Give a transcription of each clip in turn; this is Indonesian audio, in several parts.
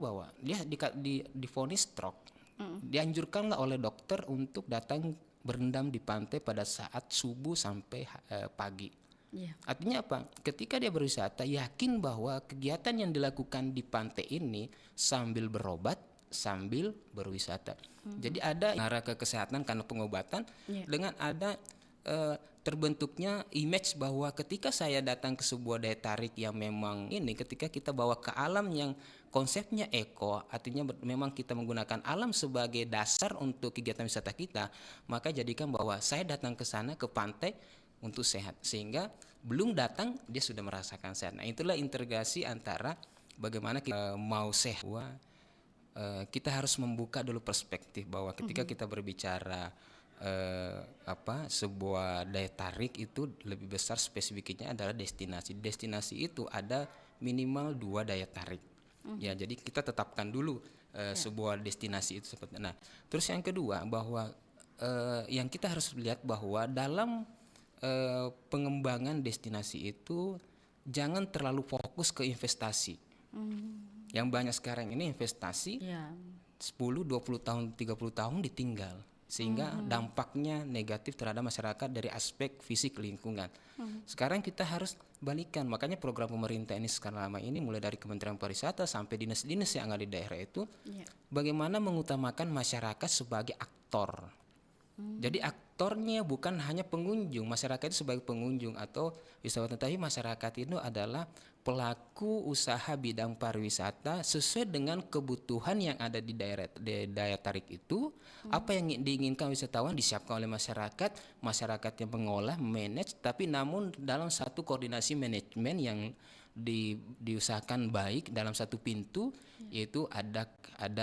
bahwa dia divonis stroke, dianjurkan nggak oleh dokter untuk datang berendam di pantai pada saat subuh sampai pagi. Artinya apa? Ketika dia berwisata, yakin bahwa kegiatan yang dilakukan di pantai ini sambil berobat, sambil berwisata. Jadi ada arah ke kesehatan karena pengobatan dengan ada terbentuknya image bahwa ketika saya datang ke sebuah daya tarik yang memang ini, ketika kita bawa ke alam yang konsepnya eko, artinya memang kita menggunakan alam sebagai dasar untuk kegiatan wisata kita, maka jadikan bahwa saya datang ke sana, ke pantai untuk sehat, sehingga belum datang dia sudah merasakan sehat. Nah, itulah integrasi antara bagaimana kita mau sehat. Kita harus membuka dulu perspektif bahwa ketika kita berbicara sebuah daya tarik itu lebih besar, spesifiknya adalah destinasi. Destinasi itu ada minimal 2 daya tarik. Ya, jadi kita tetapkan dulu sebuah destinasi itu seperti. Nah, terus yang kedua bahwa yang kita harus lihat bahwa dalam pengembangan destinasi itu jangan terlalu fokus ke investasi. Yang banyak sekarang ini investasi 10, 20 tahun, 30 tahun ditinggal, sehingga dampaknya negatif terhadap masyarakat dari aspek fisik lingkungan. Sekarang kita harus balikan, makanya program pemerintah ini sekarang lama ini mulai dari Kementerian Pariwisata sampai dinas-dinas yang ada di daerah itu bagaimana mengutamakan masyarakat sebagai aktor. Jadi aktornya bukan hanya pengunjung, masyarakat itu sebagai pengunjung atau wisatawan, tetapi masyarakat itu adalah pelaku usaha bidang pariwisata sesuai dengan kebutuhan yang ada di daerah daya tarik itu. Apa yang diinginkan wisatawan disiapkan oleh masyarakat, masyarakat yang mengolah, manage, tapi namun dalam satu koordinasi manajemen yang diusahakan baik dalam satu pintu, yaitu ada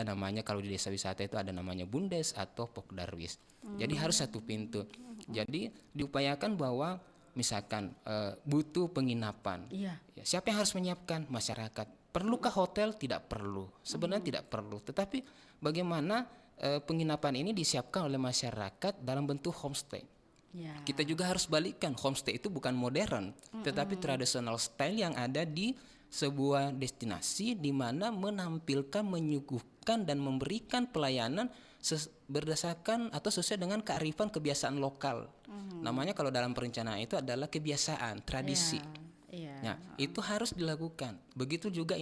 namanya, kalau di desa wisata itu ada namanya Bundes atau Pokdarwis. Jadi harus satu pintu. Jadi diupayakan bahwa misalkan butuh penginapan, siapa yang harus menyiapkan? Masyarakat. Perlukah hotel? Tidak perlu. Sebenarnya tidak perlu. Tetapi bagaimana penginapan ini disiapkan oleh masyarakat dalam bentuk homestay. Kita juga harus balikkan, homestay itu bukan modern, tetapi tradisional style yang ada di sebuah destinasi di mana menampilkan, menyuguhkan dan memberikan pelayanan berdasarkan atau sesuai dengan kearifan kebiasaan lokal. Namanya kalau dalam perencanaan itu adalah kebiasaan, tradisi. Nah, itu harus dilakukan. Begitu juga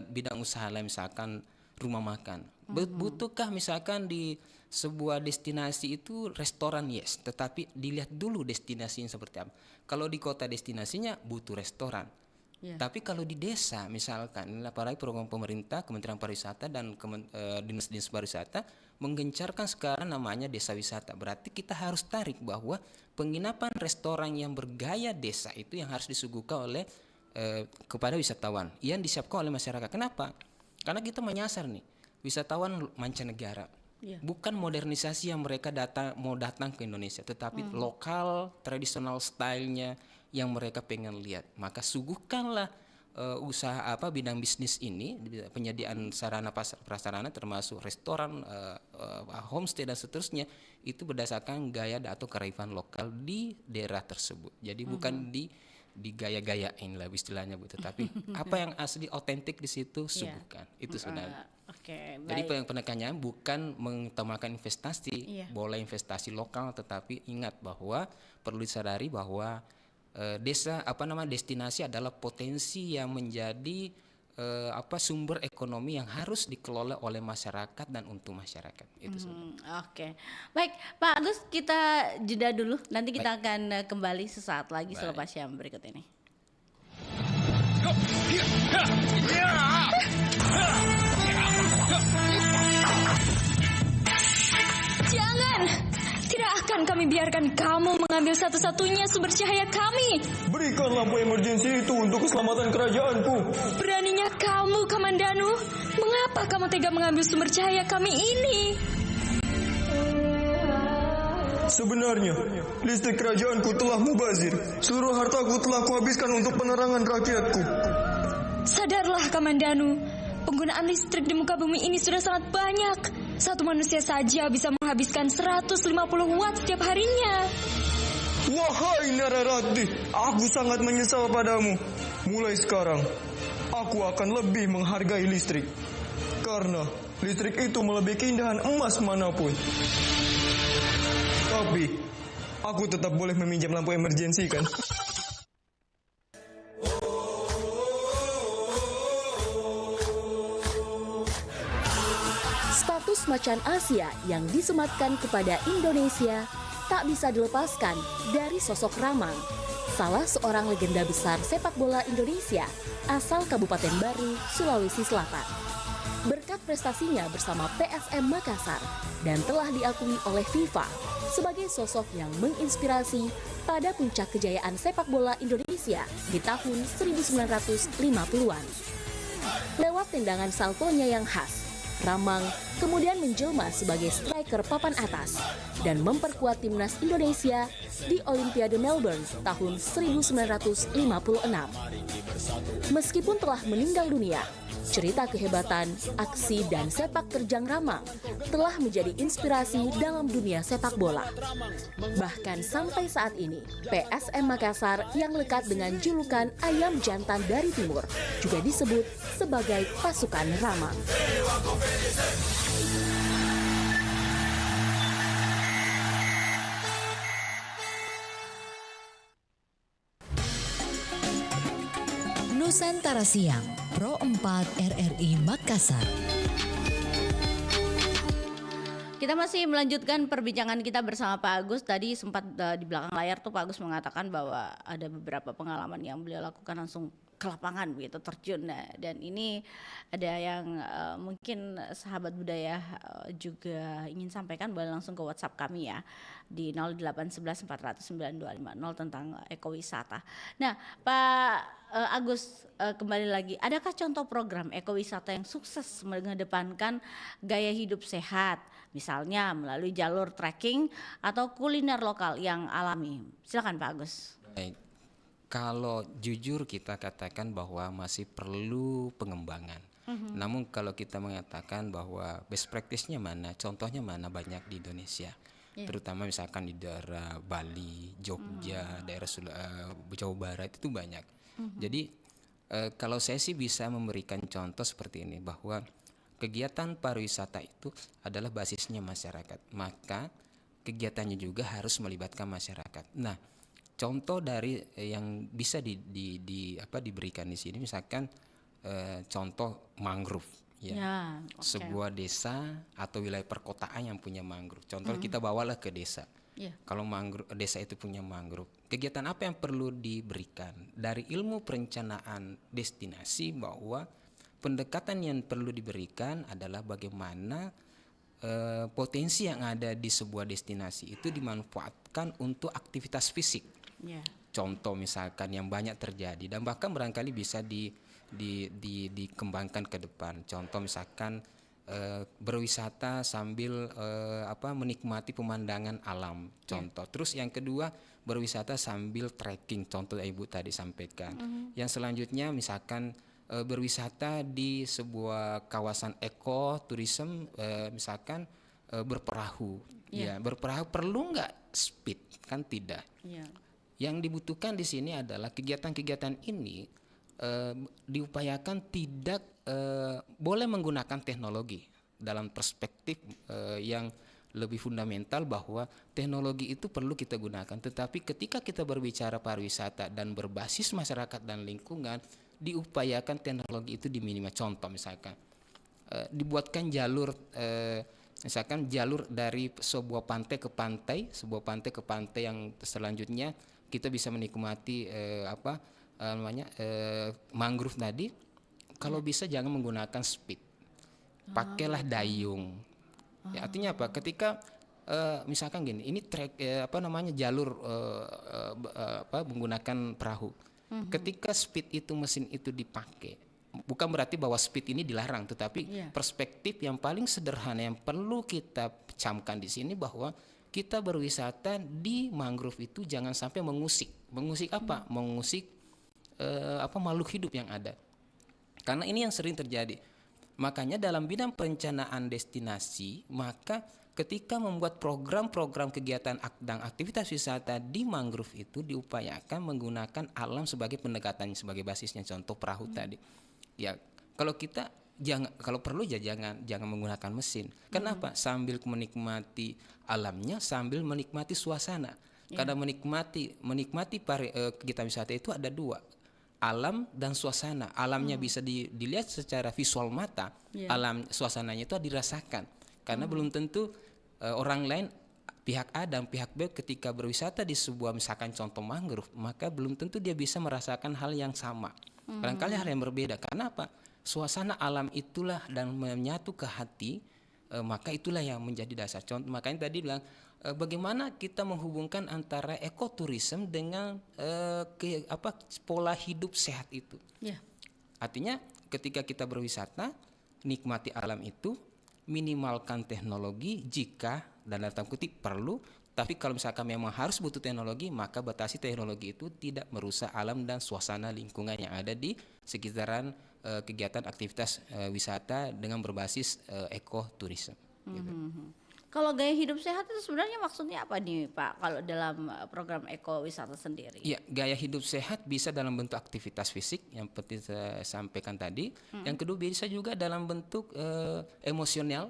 bidang usaha lain, misalkan rumah makan. Butuhkah misalkan di sebuah destinasi itu restoran? Yes, tetapi dilihat dulu destinasinya seperti apa. Kalau di kota destinasinya butuh restoran. Tapi kalau di desa misalkan, ini apalagi program pemerintah, Kementerian Pariwisata dan dinas-dinas pariwisata menggencarkan sekarang namanya desa wisata. Berarti kita harus tarik bahwa penginapan restoran yang bergaya desa itu yang harus disuguhkan oleh kepada wisatawan yang disiapkan oleh masyarakat. Kenapa? Karena kita menyasar nih wisatawan mancanegara, bukan modernisasi yang mereka mau datang ke Indonesia, tetapi lokal, tradisional stylenya yang mereka pengen lihat. Maka suguhkanlah usaha bidang bisnis ini, penyediaan sarana prasarana termasuk restoran, homestay dan seterusnya, itu berdasarkan gaya atau kearifan lokal di daerah tersebut. Jadi bukan digaya-gayain lah istilahnya Bu, tetapi apa yang asli otentik di situ suguhkan. Itu sudah. Jadi penekannya bukan mengutamakan investasi, boleh investasi lokal, tetapi ingat bahwa perlu disadari bahwa destinasi adalah potensi yang menjadi sumber ekonomi yang harus dikelola oleh masyarakat dan untuk masyarakat. Itu Baik, Pak Agus, kita jeda dulu. Nanti kita akan kembali sesaat lagi selepas yang berikut ini. Jangan! Tidak akan kami biarkan kamu mengambil satu-satunya sumber cahaya kami. Berikan lampu emergensi itu untuk keselamatan kerajaanku. Beraninya kamu, Kamandanu. Mengapa kamu tega mengambil sumber cahaya kami ini? Sebenarnya, listrik kerajaanku telah mubazir. Seluruh hartaku telah kuhabiskan untuk penerangan rakyatku. Sadarlah, Kamandanu. Penggunaan listrik di muka bumi ini sudah sangat banyak. Satu manusia saja bisa menghabiskan 150 watt setiap harinya. Wahai Nararati, aku sangat menyesal padamu. Mulai sekarang, aku akan lebih menghargai listrik. Karena listrik itu melebihi keindahan emas manapun. Tapi, aku tetap boleh meminjam lampu emergensi kan? Status macan Asia yang disematkan kepada Indonesia tak bisa dilepaskan dari sosok Ramang, salah seorang legenda besar sepak bola Indonesia asal Kabupaten Baru, Sulawesi Selatan. Berkat prestasinya bersama PSM Makassar dan telah diakui oleh FIFA sebagai sosok yang menginspirasi pada puncak kejayaan sepak bola Indonesia di tahun 1950-an. Lewat tendangan saltonya yang khas, Ramang kemudian menjelma sebagai striker papan atas dan memperkuat timnas Indonesia di Olimpiade Melbourne tahun 1956. Meskipun telah meninggal dunia, cerita kehebatan, aksi, dan sepak terjang Ramang telah menjadi inspirasi dalam dunia sepak bola. Bahkan sampai saat ini, PSM Makassar yang lekat dengan julukan Ayam Jantan dari Timur juga disebut sebagai pasukan Ramang. Nusantara Siang, Pro 4 RRI Makassar. Kita masih melanjutkan perbincangan kita bersama Pak Agus. Tadi sempat di belakang layar tuh Pak Agus mengatakan bahwa ada beberapa pengalaman yang beliau lakukan langsung ke lapangan begitu, terjun. Nah, dan ini ada yang mungkin sahabat budaya juga ingin sampaikan, boleh langsung ke WhatsApp kami ya di 0811 400 9250 tentang ekowisata. Nah, Pak Agus, kembali lagi, adakah contoh program ekowisata yang sukses mengedepankan gaya hidup sehat, misalnya melalui jalur trekking atau kuliner lokal yang alami? Silakan Pak Agus. Baik. Kalau jujur kita katakan bahwa masih perlu pengembangan. Namun kalau kita mengatakan bahwa best practice-nya mana, contohnya mana, banyak di Indonesia. Terutama misalkan di daerah Bali, Jogja, daerah Jawa Barat itu banyak. Jadi kalau saya sih bisa memberikan contoh seperti ini, bahwa kegiatan pariwisata itu adalah basisnya masyarakat. Maka kegiatannya juga harus melibatkan masyarakat. Nah, contoh dari yang bisa diberikan di sini, misalkan contoh mangrove, ya, okay. Sebuah desa atau wilayah perkotaan yang punya mangrove. Contoh kita bawalah ke desa. Kalau desa itu punya mangrove, kegiatan apa yang perlu diberikan dari ilmu perencanaan destinasi, bahwa pendekatan yang perlu diberikan adalah bagaimana potensi yang ada di sebuah destinasi itu dimanfaatkan untuk aktivitas fisik. Contoh misalkan yang banyak terjadi dan bahkan barangkali bisa dikembangkan ke depan. Contoh misalkan berwisata sambil menikmati pemandangan alam. Contoh. Terus yang kedua, berwisata sambil trekking. Contoh Ibu tadi sampaikan. Yang selanjutnya misalkan berwisata di sebuah kawasan ekoturism, misalkan berperahu. Ya, berperahu perlu nggak speed? Kan tidak. Yang dibutuhkan di sini adalah kegiatan-kegiatan ini diupayakan tidak boleh menggunakan teknologi dalam perspektif yang lebih fundamental, bahwa teknologi itu perlu kita gunakan. Tetapi ketika kita berbicara pariwisata dan berbasis masyarakat dan lingkungan, diupayakan teknologi itu diminimum. Contoh misalkan dibuatkan jalur, misalkan jalur dari sebuah pantai ke pantai yang selanjutnya kita bisa menikmati mangrove tadi. Kalau bisa jangan menggunakan speed, pakailah dayung. Ya, artinya apa? Ketika misalkan gini, ini jalur menggunakan perahu. Ketika speed itu, mesin itu dipakai, bukan berarti bahwa speed ini dilarang, tetapi perspektif yang paling sederhana yang perlu kita camkan di sini, bahwa kita berwisata di mangrove itu jangan sampai mengusik apa? Mengusik makhluk hidup yang ada. Karena ini yang sering terjadi. Makanya dalam bidang perencanaan destinasi, maka ketika membuat program-program kegiatan dan aktivitas wisata di mangrove itu diupayakan menggunakan alam sebagai pendekatan, sebagai basisnya. Contoh perahu tadi. Ya, kalau kita jangan, kalau perlu ya jangan menggunakan mesin. Kenapa? Sambil menikmati alamnya, sambil menikmati suasana. Karena menikmati kegiatan wisata itu ada dua, alam dan suasana. Alamnya bisa dilihat secara visual mata, alam suasananya itu dirasakan. Karena belum tentu orang lain, pihak A dan pihak B ketika berwisata di sebuah misalkan contoh mangrove, maka belum tentu dia bisa merasakan hal yang sama. Barangkali hal yang berbeda. Karena apa? Suasana alam itulah dan menyatu ke hati, maka itulah yang menjadi dasar. Contoh, makanya tadi bilang bagaimana kita menghubungkan antara ekoturism dengan pola hidup sehat itu. Artinya ketika kita berwisata, nikmati alam itu, minimalkan teknologi jika dan dalam kutip perlu. Tapi kalau misalkan memang harus butuh teknologi, maka batasi teknologi itu tidak merusak alam dan suasana lingkungan yang ada di sekitaran kegiatan aktivitas wisata dengan berbasis ekoturisme. Gitu. Kalau gaya hidup sehat itu sebenarnya maksudnya apa nih Pak? Kalau dalam program ekowisata sendiri? Iya, gaya hidup sehat bisa dalam bentuk aktivitas fisik yang seperti saya sampaikan tadi. Yang kedua bisa juga dalam bentuk emosional,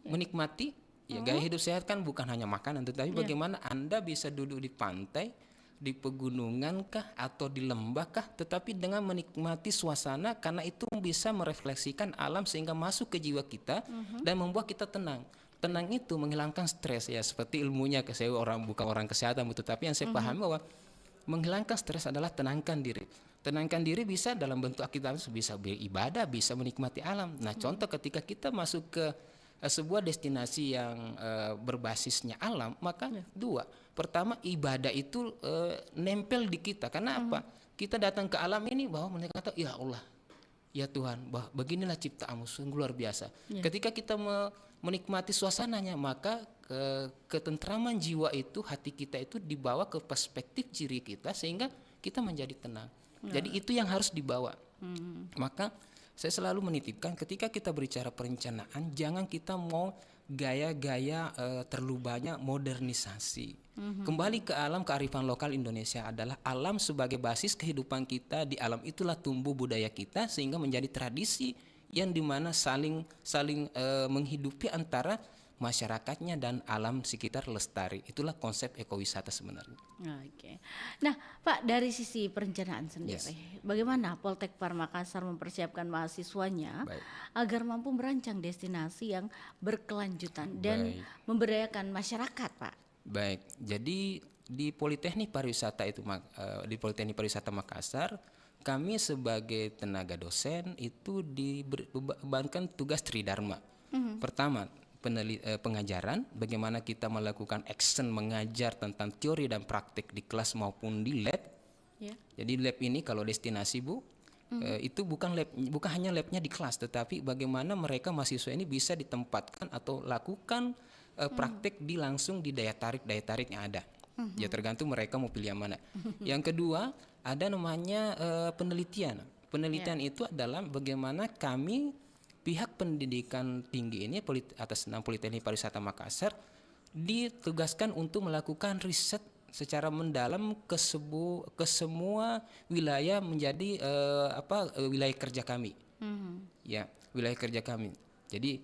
menikmati. Ya, gaya hidup sehat kan bukan hanya makanan, tetapi bagaimana Anda bisa duduk di pantai, di pegunungan kah atau di lembah kah, tetapi dengan menikmati suasana, karena itu bisa merefleksikan alam sehingga masuk ke jiwa kita dan membuat kita tenang. Tenang itu menghilangkan stres, ya seperti ilmunya, saya bukan orang kesehatan, tetapi yang saya pahami bahwa menghilangkan stres adalah tenangkan diri. Tenangkan diri bisa dalam bentuk aktivitas, bisa beribadah, bisa menikmati alam. Nah, contoh ketika kita masuk ke sebuah destinasi yang berbasisnya alam, maka dua. Pertama, ibadah itu nempel di kita. Karena apa? Kita datang ke alam ini bahwa mereka kata, ya Allah, ya Tuhan, beginilah ciptaanmu, sungguh luar biasa. Ketika kita menikmati suasananya, maka ketentraman jiwa itu, hati kita itu dibawa ke perspektif diri kita sehingga kita menjadi tenang. Jadi itu yang harus dibawa. Maka saya selalu menitipkan ketika kita berbicara perencanaan, jangan kita mau gaya-gaya terlalu banyak modernisasi. Kembali ke alam, kearifan lokal Indonesia adalah alam sebagai basis kehidupan kita. Di alam itulah tumbuh budaya kita sehingga menjadi tradisi yang dimana saling menghidupi antara masyarakatnya dan alam sekitar lestari. Itulah konsep ekowisata sebenarnya. Oke. Nah, Pak, dari sisi perencanaan sendiri, bagaimana Poltekpar Makassar mempersiapkan mahasiswanya agar mampu merancang destinasi yang berkelanjutan dan memberdayakan masyarakat, Pak? Baik. Jadi di Politeknik Pariwisata di Politeknik Pariwisata Makassar, kami sebagai tenaga dosen itu dibebankan tugas tridharma. Pertama, pengajaran, bagaimana kita melakukan action mengajar tentang teori dan praktik di kelas maupun di lab. Jadi lab ini kalau destinasi Bu, itu bukan hanya labnya di kelas, tetapi bagaimana mereka mahasiswa ini bisa ditempatkan atau lakukan praktik langsung di daya tarik yang ada. Ya tergantung mereka mau pilih yang mana. Yang kedua ada namanya penelitian. Penelitian itu adalah bagaimana kami pihak pendidikan tinggi ini atas nama Politeknik Pariwisata Makassar ditugaskan untuk melakukan riset secara mendalam ke semua wilayah menjadi wilayah kerja kami. Ya, wilayah kerja kami. Jadi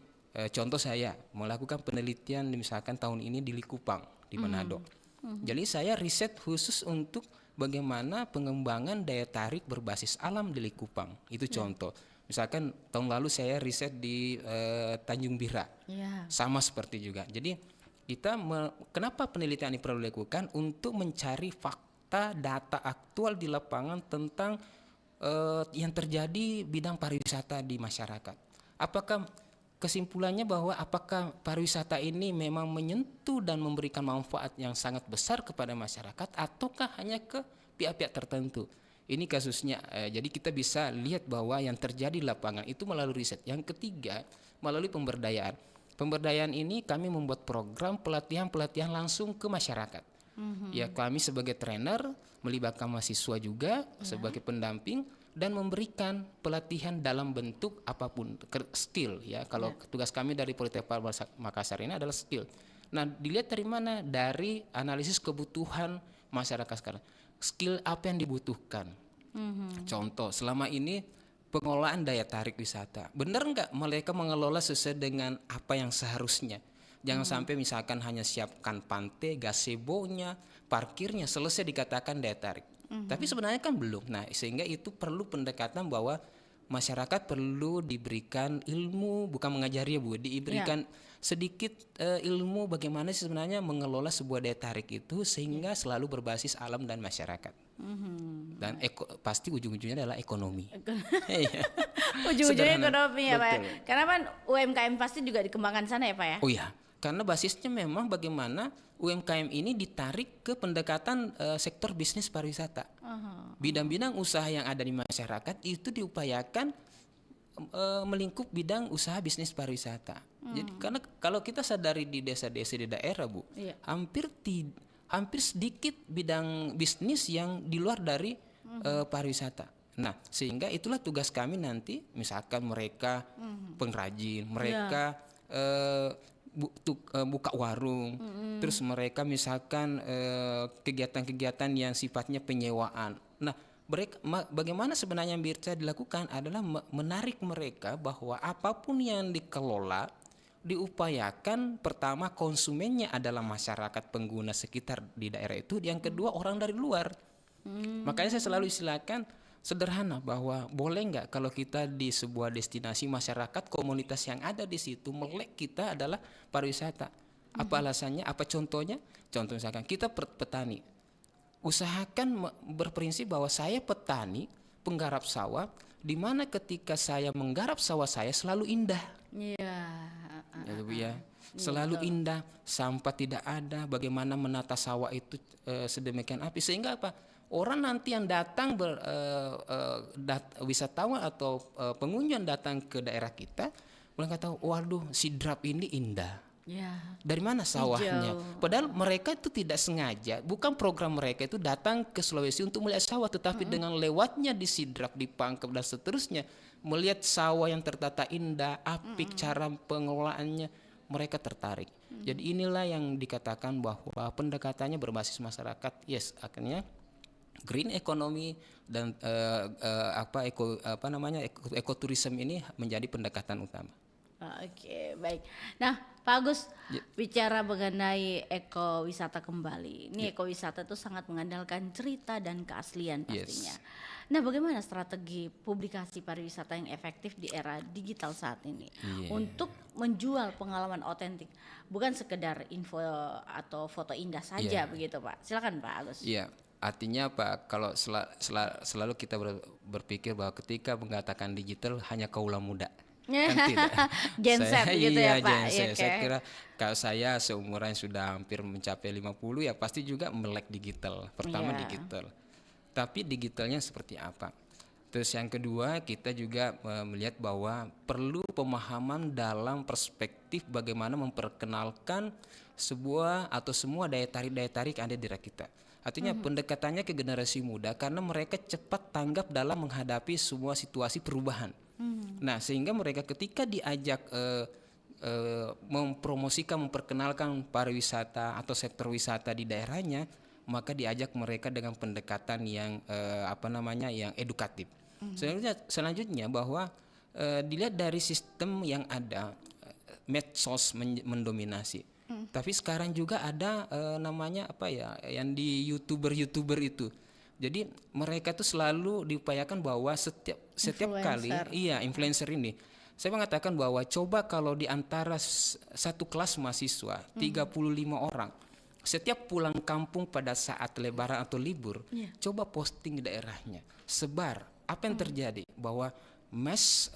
contoh saya melakukan penelitian misalkan tahun ini di Likupang di Manado. Jadi saya riset khusus untuk bagaimana pengembangan daya tarik berbasis alam di Likupang. Itu contoh. Misalkan tahun lalu saya riset di Tanjung Bira, sama seperti juga. Jadi kita kenapa penelitian ini perlu dilakukan? Untuk mencari fakta data aktual di lapangan tentang yang terjadi bidang pariwisata di masyarakat. Apakah kesimpulannya bahwa apakah pariwisata ini memang menyentuh dan memberikan manfaat yang sangat besar kepada masyarakat ataukah hanya ke pihak-pihak tertentu? Ini kasusnya, jadi kita bisa lihat bahwa yang terjadi di lapangan itu melalui riset. Yang ketiga, melalui pemberdayaan. Pemberdayaan ini kami membuat program pelatihan langsung ke masyarakat. Ya, kami sebagai trainer melibatkan mahasiswa juga sebagai pendamping dan memberikan pelatihan dalam bentuk apapun, skill ya. Kalau tugas kami dari Politeknik Makassar ini adalah skill. Nah, dilihat dari mana? Dari analisis kebutuhan masyarakat sekarang. Skill apa yang dibutuhkan? Contoh, selama ini pengelolaan daya tarik wisata. Benar nggak mereka mengelola sesuai dengan apa yang seharusnya? Jangan sampai misalkan hanya siapkan pantai, gazebo-nya, parkirnya, selesai dikatakan daya tarik. Tapi sebenarnya kan belum. Nah, sehingga itu perlu pendekatan bahwa masyarakat perlu diberikan ilmu, bukan mengajari ya Bu, diberikan sedikit ilmu bagaimana sih sebenarnya mengelola sebuah daya tarik itu sehingga selalu berbasis alam dan masyarakat. Dan pasti ujung-ujungnya adalah ekonomi. Iya. Ujung-ujungnya Sederhana. ekonomi ya Pak. Betul. Karena kan UMKM pasti juga dikembangkan sana ya Pak ya. Oh iya, karena basisnya memang bagaimana UMKM ini ditarik ke pendekatan sektor bisnis pariwisata. Bidang-bidang usaha yang ada di masyarakat itu diupayakan melingkup bidang usaha bisnis pariwisata. Jadi karena kalau kita sadari di desa-desa di daerah Bu, Iya. hampir sedikit bidang bisnis yang di luar dari pariwisata. Nah, sehingga itulah tugas kami nanti, misalkan mereka pengrajin, mereka buka warung, terus mereka misalkan kegiatan-kegiatan yang sifatnya penyewaan. Nah, bagaimana sebenarnya yang bisa dilakukan adalah menarik mereka bahwa apapun yang dikelola diupayakan pertama konsumennya adalah masyarakat pengguna sekitar di daerah itu, yang kedua orang dari luar. Makanya saya selalu istilahkan sederhana bahwa boleh nggak kalau kita di sebuah destinasi masyarakat komunitas yang ada di situ melek kita adalah pariwisata. Apa alasannya? Apa contohnya? Contoh misalkan kita petani, usahakan berprinsip bahwa saya petani penggarap sawah, di mana ketika saya menggarap sawah saya selalu indah. Iya. Ya, selalu indah, sampah tidak ada, bagaimana menata sawah itu sedemikian api sehingga apa? Orang nanti yang datang wisatawan atau pengunjung datang ke daerah kita, mereka tahu, waduh, Sidrap ini indah. Ya. Dari mana sawahnya? Hijau. Padahal mereka itu tidak sengaja, bukan program mereka itu datang ke Sulawesi untuk melihat sawah, tetapi dengan lewatnya di Sidrap, di Pangkep dan seterusnya, melihat sawah yang tertata indah, apik, cara pengelolaannya, mereka tertarik. Jadi inilah yang dikatakan bahwa pendekatannya berbasis masyarakat. Yes, akhirnya green economy dan ekoturism ini menjadi pendekatan utama. Oke, baik. Nah, Pak Agus, bicara mengenai ekowisata kembali. Ini ekowisata itu sangat mengandalkan cerita dan keaslian pastinya. Nah, bagaimana strategi publikasi pariwisata yang efektif di era digital saat ini untuk menjual pengalaman otentik, bukan sekedar info atau foto indah saja begitu, Pak? Silakan, Pak Agus. Iya. Artinya apa? Kalau selalu kita berpikir bahwa ketika mengatakan digital hanya kaula muda. Kan tidak. Gen Z gitu ya Pak. Gen Z. Ya, Saya kira kalau saya seumuran sudah hampir mencapai 50 ya pasti juga melek digital. Pertama digital. Tapi digitalnya seperti apa? Terus yang kedua kita juga melihat bahwa perlu pemahaman dalam perspektif bagaimana memperkenalkan sebuah atau semua daya tarik yang ada di daerah kita. Artinya pendekatannya ke generasi muda karena mereka cepat tanggap dalam menghadapi semua situasi perubahan. Nah, sehingga mereka ketika diajak memperkenalkan pariwisata atau sektor wisata di daerahnya, maka diajak mereka dengan pendekatan yang yang edukatif. Selanjutnya bahwa dilihat dari sistem yang ada, medsos mendominasi. Tapi sekarang juga ada yang di YouTuber itu. Jadi mereka tuh selalu diupayakan bahwa setiap kali influencer ini, saya mengatakan bahwa coba kalau di antara satu kelas mahasiswa 35 orang setiap pulang kampung pada saat lebaran atau libur, coba posting di daerahnya, sebar. Apa yang terjadi? Bahwa mass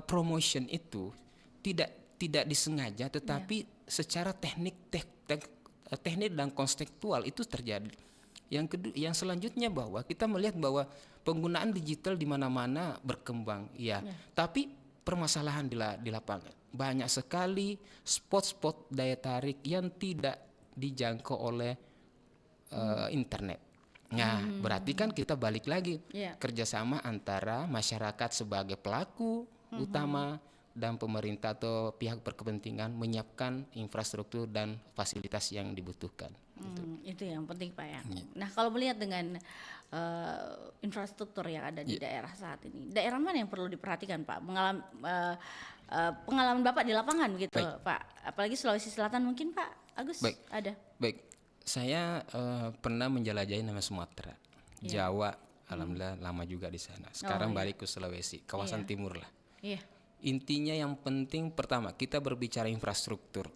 promotion itu tidak disengaja, tetapi secara teknik dan konseptual itu terjadi. Yang selanjutnya bahwa kita melihat bahwa penggunaan digital di mana-mana berkembang, tapi permasalahan di lapangan banyak sekali spot-spot daya tarik yang tidak dijangkau oleh internet. Nah, berarti kan kita balik lagi kerjasama antara masyarakat sebagai pelaku utama dan pemerintah atau pihak berkepentingan menyiapkan infrastruktur dan fasilitas yang dibutuhkan. Itu yang penting Pak ya. Iya. Nah kalau melihat dengan infrastruktur yang ada di daerah saat ini, daerah mana yang perlu diperhatikan Pak? Pengalaman Bapak di lapangan gitu Pak, apalagi Sulawesi Selatan mungkin Pak Agus ada? Baik, saya pernah menjelajahi nama Sumatera, Jawa, alhamdulillah lama juga di sana. Sekarang balik ke Sulawesi, kawasan timur lah. Iya. Intinya yang penting pertama kita berbicara infrastruktur.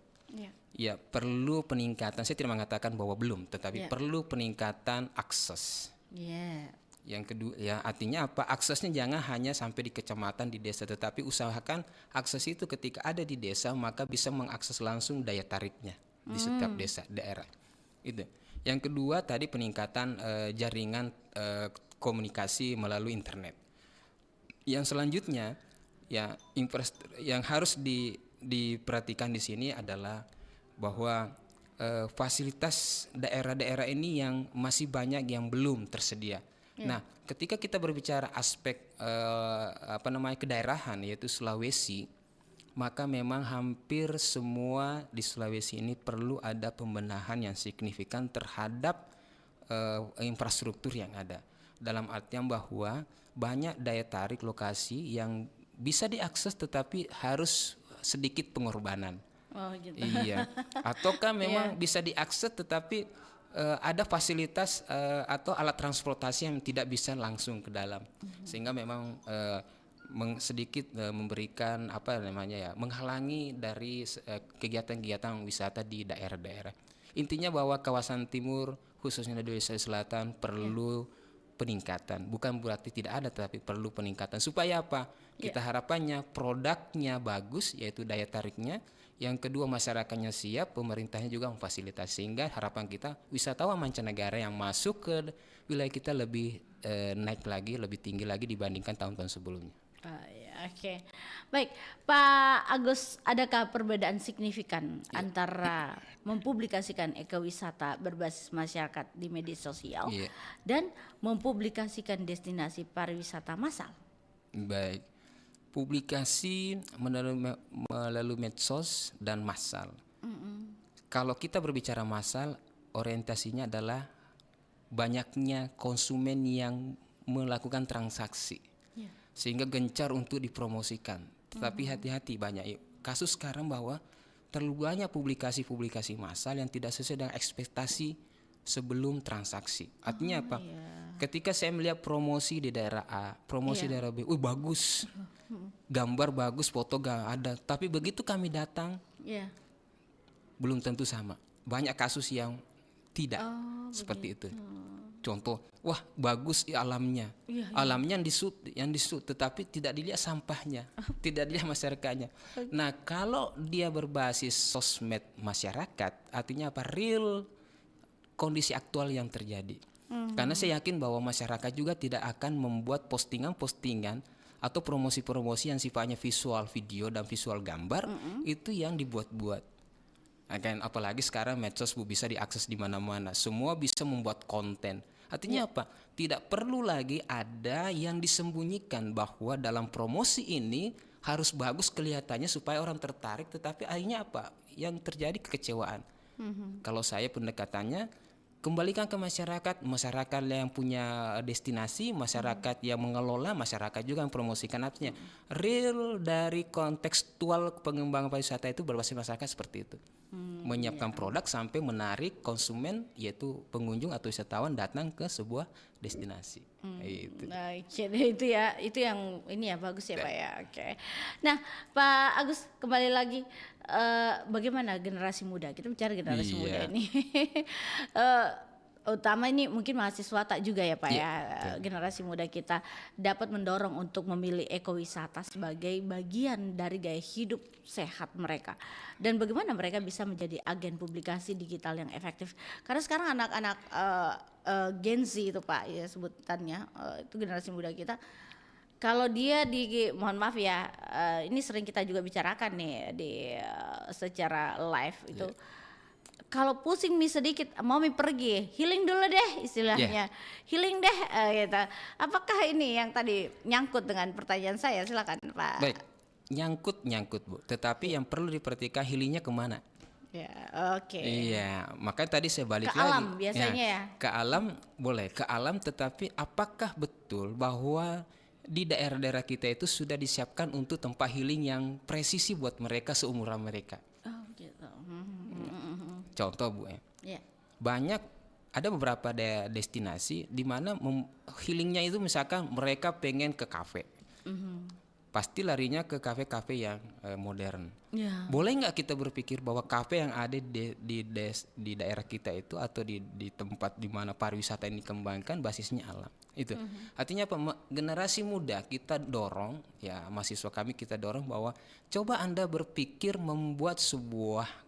Ya perlu peningkatan. Saya tidak mengatakan bahwa belum, tetapi perlu peningkatan akses. Yang kedua, ya artinya apa? Aksesnya jangan hanya sampai di kecamatan, di desa, tetapi usahakan akses itu ketika ada di desa maka bisa mengakses langsung daya tariknya di setiap desa, daerah. Itu. Yang kedua tadi peningkatan jaringan komunikasi melalui internet. Yang selanjutnya ya yang harus diperhatikan di sini adalah bahwa fasilitas daerah-daerah ini yang masih banyak yang belum tersedia. Nah, ketika kita berbicara aspek kedaerahan yaitu Sulawesi, maka memang hampir semua di Sulawesi ini perlu ada pembenahan yang signifikan terhadap infrastruktur yang ada. Dalam artian bahwa banyak daya tarik lokasi yang bisa diakses tetapi harus sedikit pengorbanan. Gitu. Iya. Ataukah memang bisa diakses tetapi ada fasilitas atau alat transportasi yang tidak bisa langsung ke dalam, sehingga memang sedikit memberikan menghalangi dari kegiatan-kegiatan wisata di daerah-daerah. Intinya bahwa kawasan timur khususnya di Sulawesi Selatan perlu peningkatan, bukan berarti tidak ada tetapi perlu peningkatan supaya apa? Kita harapannya produknya bagus yaitu daya tariknya. Yang kedua masyarakatnya siap, pemerintahnya juga memfasilitasi sehingga harapan kita wisatawan mancanegara yang masuk ke wilayah kita lebih naik lagi, lebih tinggi lagi dibandingkan tahun-tahun sebelumnya. Oke. Baik, Pak Agus, adakah perbedaan signifikan antara mempublikasikan ekowisata berbasis masyarakat di media sosial dan mempublikasikan destinasi pariwisata massal? Baik, publikasi melalui medsos dan massal. Kalau kita berbicara massal, orientasinya adalah banyaknya konsumen yang melakukan transaksi. Sehingga gencar untuk dipromosikan. Tetapi hati-hati banyak kasus sekarang bahwa terlalu banyak publikasi-publikasi massal yang tidak sesuai dengan ekspektasi sebelum transaksi. Artinya apa? Ketika saya melihat promosi di daerah A, promosi di daerah B, bagus, gambar bagus, foto gak ada. Tapi begitu kami datang, belum tentu sama. Banyak kasus yang tidak seperti itu. Contoh, wah bagus alamnya, alamnya yang disut, tetapi tidak dilihat sampahnya, tidak dilihat masyarakatnya. Nah kalau dia berbasis sosmed masyarakat, artinya apa? Real kondisi aktual yang terjadi. Karena saya yakin bahwa masyarakat juga tidak akan membuat postingan-postingan atau promosi-promosi yang sifatnya visual video dan visual gambar itu yang dibuat-buat. Apalagi sekarang medsos bisa diakses di mana-mana, semua bisa membuat konten. Artinya apa? Tidak perlu lagi ada yang disembunyikan bahwa dalam promosi ini harus bagus kelihatannya supaya orang tertarik, tetapi akhirnya apa? Yang terjadi kekecewaan. Kalau saya pendekatannya kembalikan ke masyarakat yang punya destinasi, masyarakat yang mengelola, masyarakat juga yang promosikan. Artinya real dari kontekstual pengembangan pariwisata itu berbasis masyarakat seperti itu. Menyiapkan produk sampai menarik konsumen yaitu pengunjung atau wisatawan datang ke sebuah destinasi. Nah, itu yang ini ya bagus ya Pak ya. Oke. Nah Pak Agus kembali lagi bagaimana generasi muda? Kita bicara generasi muda ini. Utama ini mungkin mahasiswa tak juga ya Pak ya. Generasi muda kita dapat mendorong untuk memilih ekowisata sebagai bagian dari gaya hidup sehat mereka. Dan bagaimana mereka bisa menjadi agen publikasi digital yang efektif. Karena sekarang anak-anak Gen Z itu Pak ya sebutannya, itu generasi muda kita. Kalau dia mohon maaf ya, ini sering kita juga bicarakan nih secara live itu. Kalau pusing mie sedikit, mau mie pergi, healing dulu deh istilahnya, healing deh gitu. Apakah ini yang tadi nyangkut dengan pertanyaan saya? Silakan Pak. Baik, nyangkut Bu, tetapi yang perlu diperhatikan healingnya kemana. Ya, oke. Iya, makanya tadi saya balik Ke lagi. alam biasanya ya? Ke alam boleh, ke alam, tetapi apakah betul bahwa di daerah-daerah kita itu sudah disiapkan untuk tempat healing yang presisi buat mereka seumuran mereka? Oh gitu. Contoh Bu ya, Ya. banyak ada beberapa destinasi di mana healingnya itu misalkan mereka pengen ke kafe, pasti larinya ke kafe-kafe yang modern. Ya. Boleh nggak kita berpikir bahwa kafe yang ada di daerah kita itu atau di tempat di mana pariwisata ini dikembangkan basisnya alam itu. Artinya apa? Generasi muda kita dorong, ya mahasiswa kami kita dorong bahwa coba Anda berpikir membuat sebuah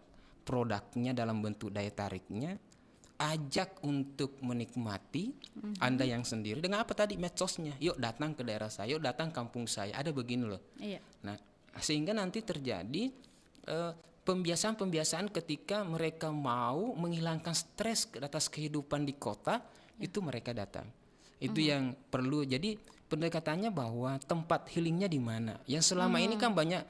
produknya dalam bentuk daya tariknya, ajak untuk menikmati Anda yang sendiri dengan apa tadi medsosnya. Yuk datang ke daerah saya, yuk datang kampung saya, ada begini loh. Iya. Nah, sehingga nanti terjadi pembiasaan-pembiasaan ketika mereka mau menghilangkan stres atas kehidupan di kota, itu mereka datang. Itu yang perlu. Jadi pendekatannya bahwa tempat healingnya di mana. Yang selama ini kan banyak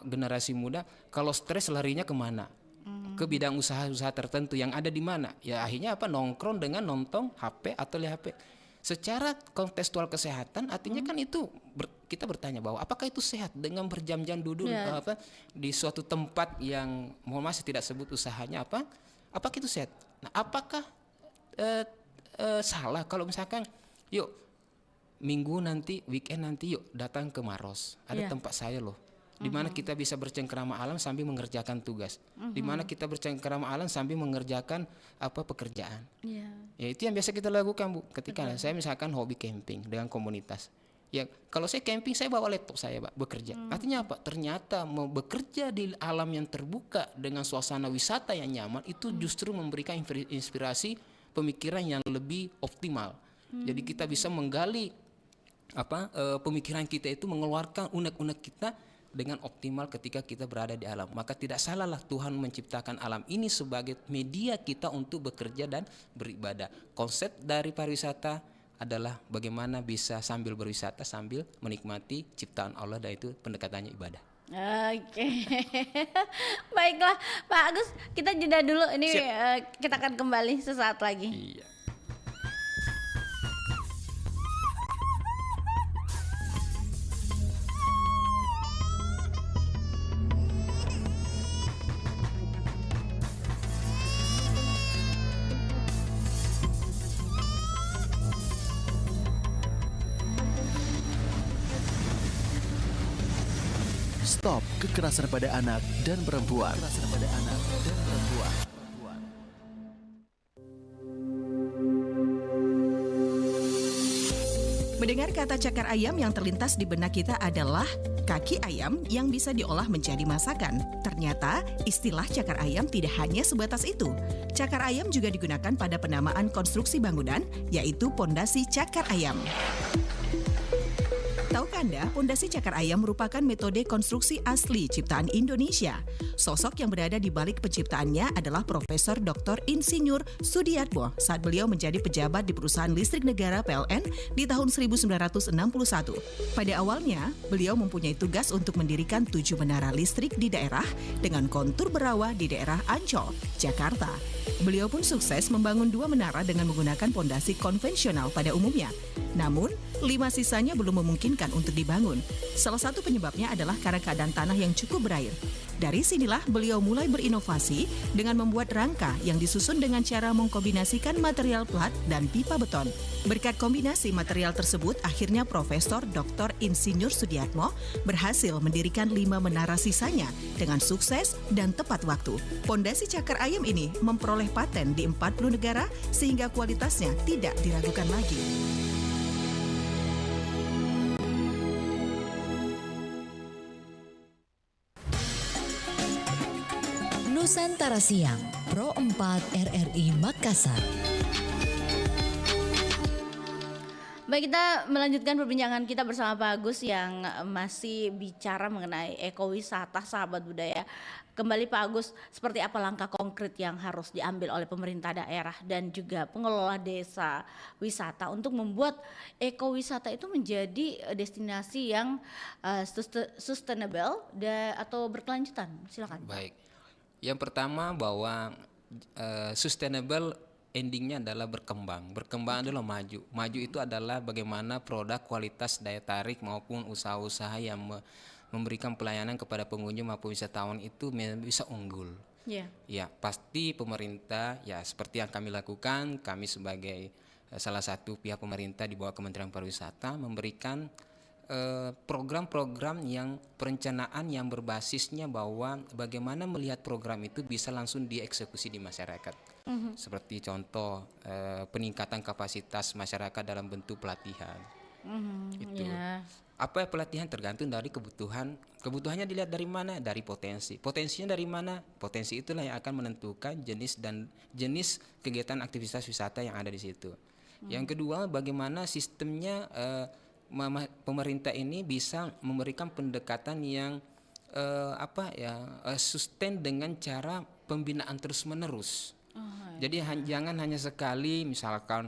generasi muda kalau stres larinya kemana? Ke bidang usaha-usaha tertentu yang ada di mana? Ya akhirnya nongkrong dengan nonton HP atau lihat HP. Secara kontekstual kesehatan artinya kan itu kita bertanya bahwa apakah itu sehat dengan berjam-jam duduk di suatu tempat yang mohon maaf saya tidak sebut usahanya apakah itu sehat? Nah, apakah salah kalau misalkan yuk minggu nanti weekend nanti yuk datang ke Maros, ada tempat saya loh, di mana kita bisa bercengkrama alam sambil mengerjakan tugas, di mana kita bercengkrama alam sambil mengerjakan pekerjaan. Ya itu yang biasa kita lakukan Bu, ketika saya misalkan hobi camping dengan komunitas. Ya kalau saya camping saya bawa laptop saya Pak, bekerja. Artinya apa? Ternyata mau bekerja di alam yang terbuka dengan suasana wisata yang nyaman itu justru memberikan inspirasi pemikiran yang lebih optimal. Jadi kita bisa menggali pemikiran kita itu, mengeluarkan unek-unek kita dengan optimal ketika kita berada di alam. Maka tidak salahlah Tuhan menciptakan alam ini sebagai media kita untuk bekerja dan beribadah. Konsep dari pariwisata adalah bagaimana bisa sambil berwisata sambil menikmati ciptaan Allah, dan itu pendekatannya ibadah. Oke. Baiklah Pak Agus, kita jeda dulu ini, kita akan kembali sesaat lagi. Iya. Stop kekerasan pada anak dan perempuan. Mendengar kata cakar ayam yang terlintas di benak kita adalah kaki ayam yang bisa diolah menjadi masakan. Ternyata istilah cakar ayam tidak hanya sebatas itu. Cakar ayam juga digunakan pada penamaan konstruksi bangunan, yaitu pondasi cakar ayam. Tahukah Anda, pondasi cakar ayam merupakan metode konstruksi asli ciptaan Indonesia. Sosok yang berada di balik penciptaannya adalah Profesor Dr. Insinyur Sudiatmo saat beliau menjadi pejabat di perusahaan listrik negara PLN di tahun 1961. Pada awalnya, beliau mempunyai tugas untuk mendirikan 7 menara listrik di daerah dengan kontur berawah di daerah Ancol, Jakarta. Beliau pun sukses membangun 2 menara dengan menggunakan pondasi konvensional pada umumnya. Namun, 5 sisanya belum memungkinkan untuk dibangun. Salah satu penyebabnya adalah karena keadaan tanah yang cukup berair. Dari sinilah beliau mulai berinovasi dengan membuat rangka yang disusun dengan cara mengkombinasikan material plat dan pipa beton. Berkat kombinasi material tersebut, akhirnya Profesor Dr. Insinyur Sudiatmo berhasil mendirikan 5 menara sisanya dengan sukses dan tepat waktu. Pondasi cakar ayam ini memperoleh paten di 40 negara sehingga kualitasnya tidak diragukan lagi. Nusantara Siang, Pro 4 RRI Makassar. Baik, kita melanjutkan perbincangan kita bersama Pak Agus yang masih bicara mengenai ekowisata sahabat budaya. Kembali Pak Agus, seperti apa langkah konkret yang harus diambil oleh pemerintah daerah dan juga pengelola desa wisata untuk membuat ekowisata itu menjadi destinasi yang sustainable atau berkelanjutan? Silakan. Baik. Yang pertama bahwa sustainable endingnya adalah berkembang. Berkembang adalah maju. Maju itu adalah bagaimana produk, kualitas, daya tarik maupun usaha-usaha yang memberikan pelayanan kepada pengunjung maupun wisatawan itu bisa unggul. Ya, pasti pemerintah ya seperti yang kami lakukan, kami sebagai salah satu pihak pemerintah di bawah Kementerian Pariwisata memberikan program-program yang perencanaan yang berbasisnya bahwa bagaimana melihat program itu bisa langsung dieksekusi di masyarakat. Seperti contoh peningkatan kapasitas masyarakat dalam bentuk pelatihan. Itu. Apa pelatihan tergantung dari kebutuhan. Kebutuhannya dilihat dari mana? Dari potensi. Potensinya dari mana? Potensi itulah yang akan menentukan jenis kegiatan aktivitas wisata yang ada di situ. Yang kedua, bagaimana sistemnya pemerintah ini bisa memberikan pendekatan yang sustain dengan cara pembinaan terus-menerus. Jadi jangan hanya sekali misalkan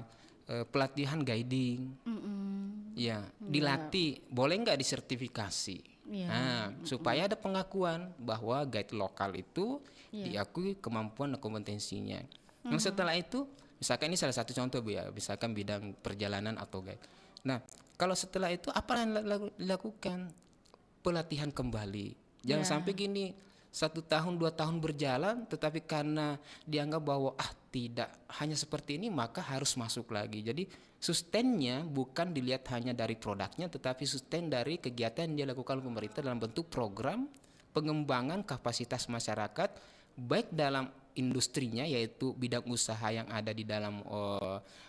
pelatihan guiding, dilatih, boleh nggak disertifikasi, supaya ada pengakuan bahwa guide lokal itu diakui kemampuan dan kompetensinya. Nah setelah itu, misalkan ini salah satu contoh Bu ya, misalkan bidang perjalanan atau guide. Nah kalau setelah itu apa yang dilakukan? Pelatihan kembali. Jangan sampai gini. 1 tahun 2 tahun berjalan tetapi karena dianggap bahwa tidak hanya seperti ini maka harus masuk lagi. Jadi sustainnya bukan dilihat hanya dari produknya tetapi sustain dari kegiatan yang dilakukan pemerintah dalam bentuk program pengembangan kapasitas masyarakat baik dalam industrinya yaitu bidang usaha yang ada di dalam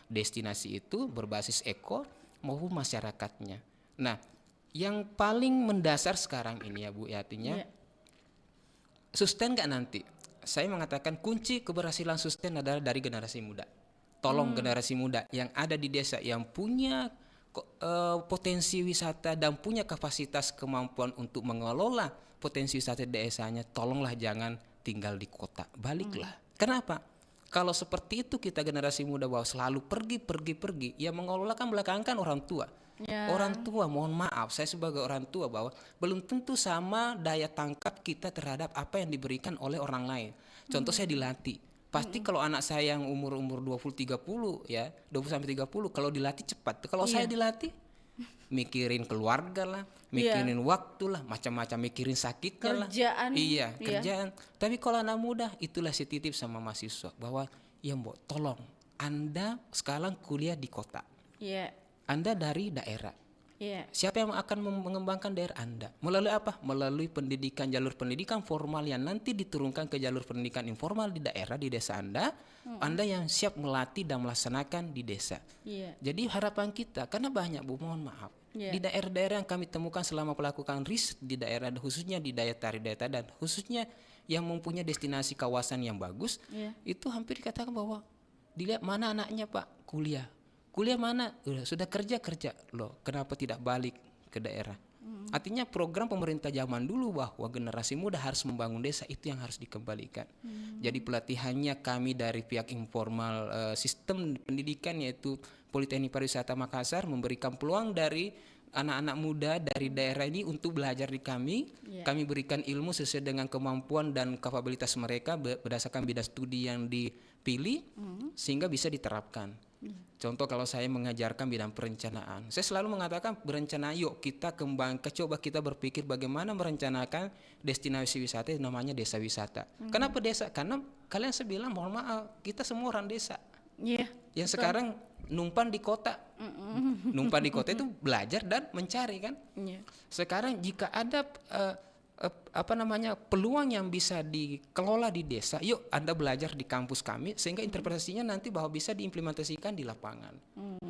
destinasi itu berbasis eko maupun masyarakatnya. Nah yang paling mendasar sekarang ini ya Bu artinya sustain nggak nanti? Saya mengatakan kunci keberhasilan sustain adalah dari generasi muda. Tolong generasi muda yang ada di desa yang punya potensi wisata dan punya kapasitas kemampuan untuk mengelola potensi wisata di desanya, tolonglah jangan tinggal di kota, baliklah. Kenapa? Kalau seperti itu kita generasi muda bahwa selalu pergi, yang mengelola kan belakangan kan orang tua. Orang tua, mohon maaf, saya sebagai orang tua bahwa belum tentu sama daya tangkap kita terhadap apa yang diberikan oleh orang lain. Contoh saya dilatih. Pasti kalau anak saya yang umur 20-30 ya, 20-30 kalau dilatih cepat. Kalau saya dilatih mikirin keluarga lah, mikirin waktu lah, macam-macam mikirin sakitnya lah. Kerjaan. Tapi kalau anak muda itulah saya titip sama mahasiswa bahwa ya Mbok, tolong Anda sekarang kuliah di kota. Anda dari daerah. Siapa yang akan mengembangkan daerah Anda? Melalui apa? Melalui pendidikan, jalur pendidikan formal yang nanti diturunkan ke jalur pendidikan informal di daerah, di desa Anda. Anda yang siap melatih dan melaksanakan di desa. Jadi harapan kita, karena banyak Bu, mohon maaf. Di daerah-daerah yang kami temukan selama melakukan riset di daerah, khususnya di daya tarik dan khususnya yang mempunyai destinasi kawasan yang bagus, itu hampir dikatakan bahwa dilihat mana anaknya Pak, kuliah mana? Sudah kerja loh, kenapa tidak balik ke daerah? Artinya program pemerintah zaman dulu bahwa generasi muda harus membangun desa itu yang harus dikembalikan. Jadi pelatihannya kami dari pihak informal sistem pendidikan yaitu Politeknik Pariwisata Makassar memberikan peluang dari anak-anak muda dari daerah ini untuk belajar di kami. Kami berikan ilmu sesuai dengan kemampuan dan kapabilitas mereka berdasarkan bidang studi yang dipilih sehingga bisa diterapkan. Contoh kalau saya mengajarkan bidang perencanaan, saya selalu mengatakan berencana, yuk kita kembangkan, coba kita berpikir bagaimana merencanakan destinasi wisata yang namanya desa wisata. Kenapa desa? Karena kalian sebilang mohon maaf, kita semua orang desa. Yang sekarang numpang di kota. Numpang di kota itu belajar dan mencari kan. Sekarang jika ada peluang yang bisa dikelola di desa, yuk Anda belajar di kampus kami sehingga interpretasinya nanti bahwa bisa diimplementasikan di lapangan.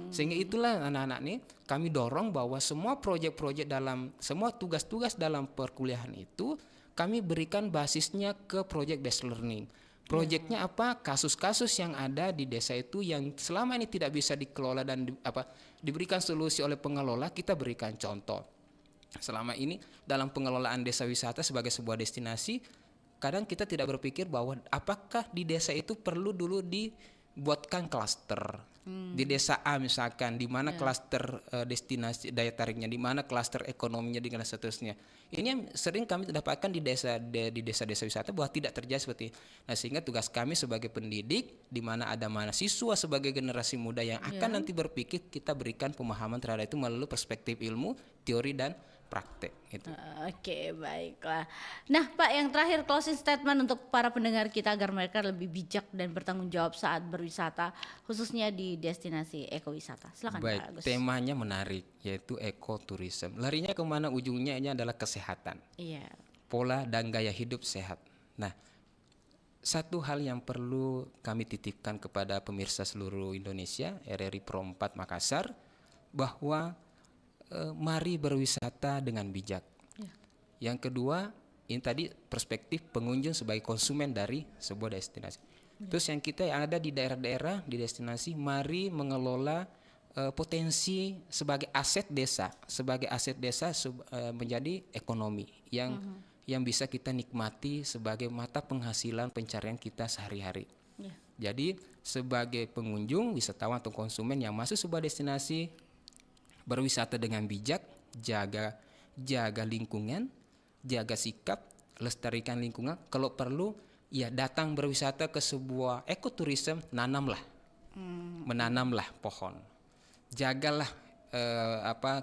Sehingga itulah anak-anak nih kami dorong bahwa semua proyek-proyek dalam semua tugas-tugas dalam perkuliahan itu kami berikan basisnya ke project based learning. Proyeknya apa? Kasus-kasus yang ada di desa itu yang selama ini tidak bisa dikelola dan diberikan solusi oleh pengelola, kita berikan contoh. Selama ini dalam pengelolaan desa wisata sebagai sebuah destinasi, kadang kita tidak berpikir bahwa apakah di desa itu perlu dulu dibuatkan klaster. Di desa A misalkan, di mana klaster destinasi daya tariknya, di mana klaster ekonominya, dan seterusnya. Ini yang sering kami dapatkan di desa-desa wisata bahwa tidak terjadi seperti itu. Nah, sehingga tugas kami sebagai pendidik, di mana ada mahasiswa sebagai generasi muda yang akan nanti berpikir, kita berikan pemahaman terhadap itu melalui perspektif ilmu, teori dan praktek gitu. Oke, baiklah. Nah, Pak, yang terakhir closing statement untuk para pendengar kita agar mereka lebih bijak dan bertanggung jawab saat berwisata, khususnya di destinasi ekowisata. Silakan Baik, Pak Agus. temanya menarik, yaitu ekoturism. Larinya kemana? Ujungnya ini adalah kesehatan. Iya. Pola dan gaya hidup sehat. Nah, satu hal yang perlu kami titipkan kepada pemirsa seluruh Indonesia, RRI Pro 4 Makassar, bahwa mari berwisata dengan bijak. Yang kedua, ini tadi perspektif pengunjung sebagai konsumen dari sebuah destinasi. Terus yang kita yang ada di daerah-daerah di destinasi, mari mengelola potensi sebagai aset desa, menjadi ekonomi yang bisa kita nikmati sebagai mata penghasilan pencarian kita sehari-hari. Jadi sebagai pengunjung, wisatawan atau konsumen yang masuk sebuah destinasi, berwisata dengan bijak, jaga lingkungan, jaga sikap, lestarikan lingkungan. Kalau perlu, ya datang berwisata ke sebuah ekoturism, menanamlah pohon, jagalah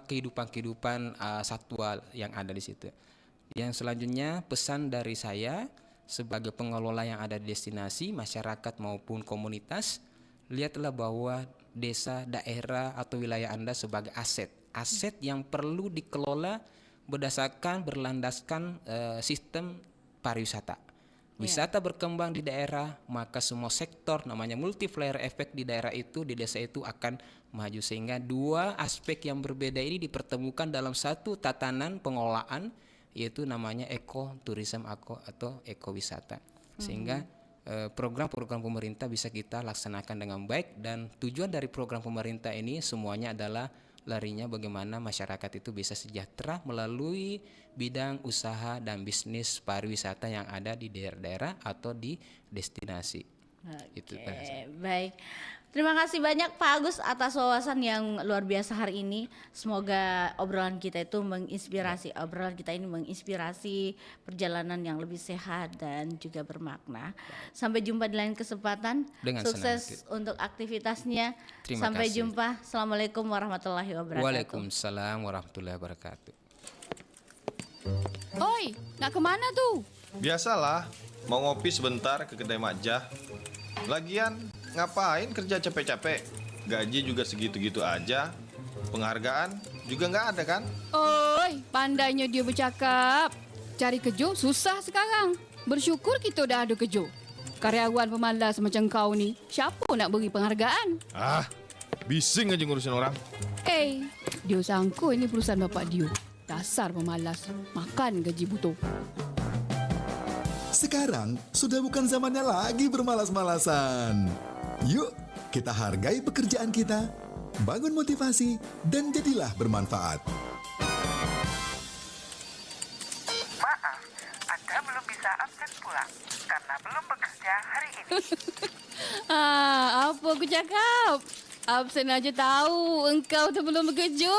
kehidupan satwa yang ada di situ. Yang selanjutnya, pesan dari saya sebagai pengelola yang ada di destinasi, masyarakat maupun komunitas, lihatlah bahwa desa, daerah atau wilayah Anda sebagai aset yang perlu dikelola berlandaskan sistem pariwisata. Wisata berkembang di daerah, maka semua sektor namanya multiplier effect di daerah itu, di desa itu akan maju, sehingga dua aspek yang berbeda ini dipertemukan dalam satu tatanan pengelolaan, yaitu namanya ekoturism atau ekowisata. Sehingga program-program pemerintah bisa kita laksanakan dengan baik, dan tujuan dari program pemerintah ini semuanya adalah larinya bagaimana masyarakat itu bisa sejahtera melalui bidang usaha dan bisnis pariwisata yang ada di daerah-daerah atau di destinasi. Itu baik. Terima kasih banyak Pak Agus atas wawasan yang luar biasa hari ini. Semoga obrolan kita ini menginspirasi perjalanan yang lebih sehat dan juga bermakna. Sampai jumpa di lain kesempatan. Sukses untuk aktivitasnya. Sampai jumpa. Assalamualaikum warahmatullahi wabarakatuh. Waalaikumsalam warahmatullahi wabarakatuh. Oi, nak kemana tuh? Biasalah, mau ngopi sebentar ke kedai Majah. Lagian, ngapain kerja capek-capek? Gaji juga segitu-gitu aja. Penghargaan juga nggak ada kan? Oi, pandainya dia bercakap. Cari kerja susah sekarang. Bersyukur kita udah ada kerja. Karyawan pemalas macam kau ni, siapa nak beri penghargaan? Bising aja ngurusin orang. Dia sangka ini perusahaan bapak dia. Dasar pemalas, makan gaji butuh. Sekarang sudah bukan zamannya lagi bermalas-malasan. Yuk, kita hargai pekerjaan kita, bangun motivasi, dan jadilah bermanfaat. Maaf, Anda belum bisa absen pulang karena belum bekerja hari ini. Apa aku cakap? Absen aja tahu engkau tu belum bekerja.